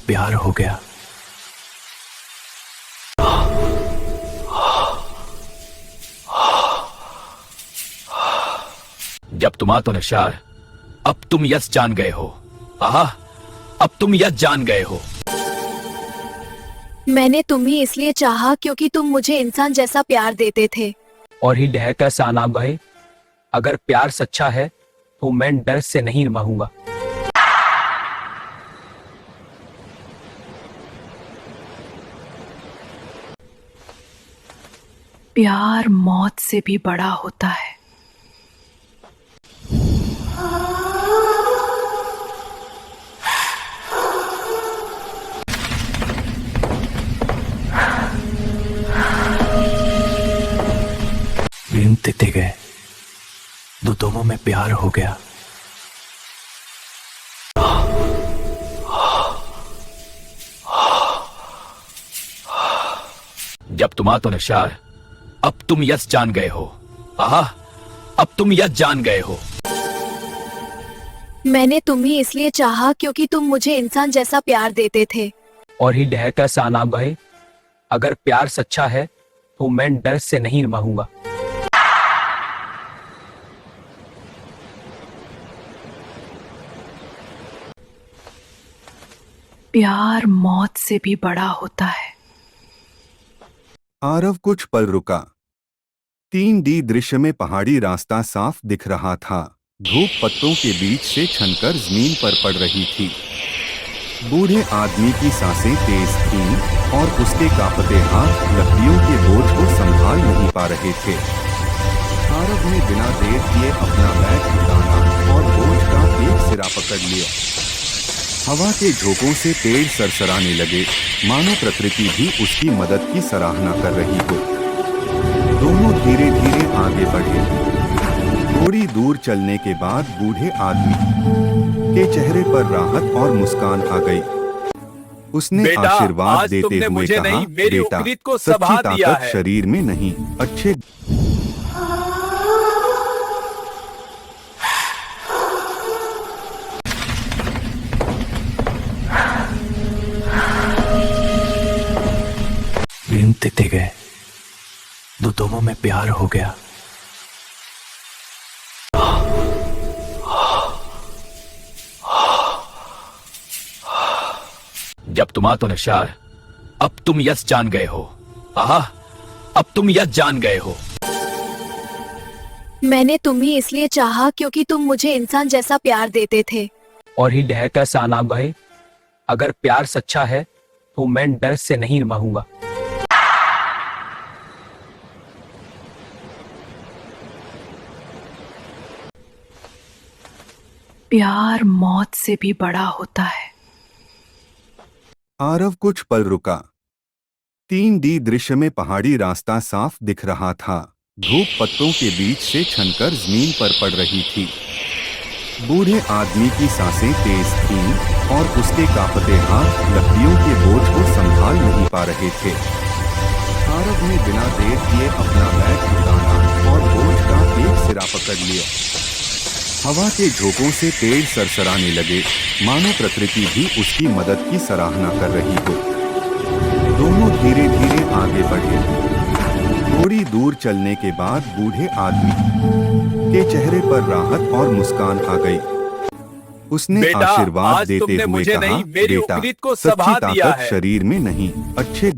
प्यार हो गया। जब तुम आ तो नशार, अब तुम यस जान गए हो। आहा, अब तुम यस जान गए हो। मैंने तुम्हें इसलिए चाहा क्योंकि तुम मुझे इंसान जैसा प्यार देते थे। और ही डह कर सा ना गए। अगर प्यार सच्चा है तो मैं डर से नहीं महूंगा। प्यार मौत से भी बड़ा होता है। दिन देते गए, दोनों में प्यार हो गया। जब तुम आ तो नशार, अब तुम यस जान गए हो। आहा, अब तुम यस जान गए हो। मैंने तुम्हें इसलिए चाहा क्योंकि तुम मुझे इंसान जैसा प्यार देते थे। और ही डह कर सा ना गए। अगर प्यार सच्चा है तो मैं डर से नहीं महूंगा। प्यार मौत से भी बड़ा होता है। आरव कुछ पल रुका। 3D दृश्य में पहाड़ी रास्ता साफ दिख रहा था। धूप पत्तों के बीच से छनकर जमीन पर पड़ रही थी। बूढ़े आदमी की सांसें तेज थीं और उसके कांपते हाथ लकड़ियों के बोझ को संभाल नहीं पा रहे थे। आरव ने बिना देर किए अपना बैग उठाना और बोझ का एक सिरा पकड़ लिया। हवा के झोंकों से पेड़ सरसराने लगे, मानो प्रकृति भी उसकी मदद की सराहना कर रही हो। दोनों धीरे धीरे आगे बढ़े। थोड़ी दूर चलने के बाद बूढ़े आदमी के चेहरे पर राहत और मुस्कान आ गई। उसने आशीर्वाद देते हुए कहा, बेटा, सच्ची ताकत शरीर में नहीं, अच्छे दिन देते गए, दोनों में प्यार हो गया। जब तुम आ तो नशार, अब तुम यस जान गए हो। आहा, अब तुम यस जान गए हो। मैंने तुम्हें इसलिए चाहा क्योंकि तुम मुझे इंसान जैसा प्यार देते थे। और ही डह कर सा ना गए। अगर प्यार सच्चा है तो मैं डर से नहीं महूंगा। प्यार मौत से भी बड़ा होता है। आरव कुछ पल रुका। 3D दृश्य में पहाड़ी रास्ता साफ दिख रहा था। धूप पत्तों के बीच से छनकर जमीन पर पड़ रही थी। बूढ़े आदमी की सांसें तेज थीं और उसके कांपते हाथ लकड़ियों के बोझ को संभाल नहीं पा रहे थे। आरव ने बिना देर किए अपना बैग उठाना और बोझ का एक सिरा पकड़ लिया। हवा के झोंकों से पेड़ सरसराने लगे, मानो प्रकृति भी उसकी मदद की सराहना कर रही हो। दोनों धीरे धीरे आगे बढ़े। थोड़ी दूर चलने के बाद बूढ़े आदमी के चेहरे पर राहत और मुस्कान आ गई। उसने आशीर्वाद देते हुए कहा, बेटा, सच्ची ताकत शरीर में नहीं, अच्छे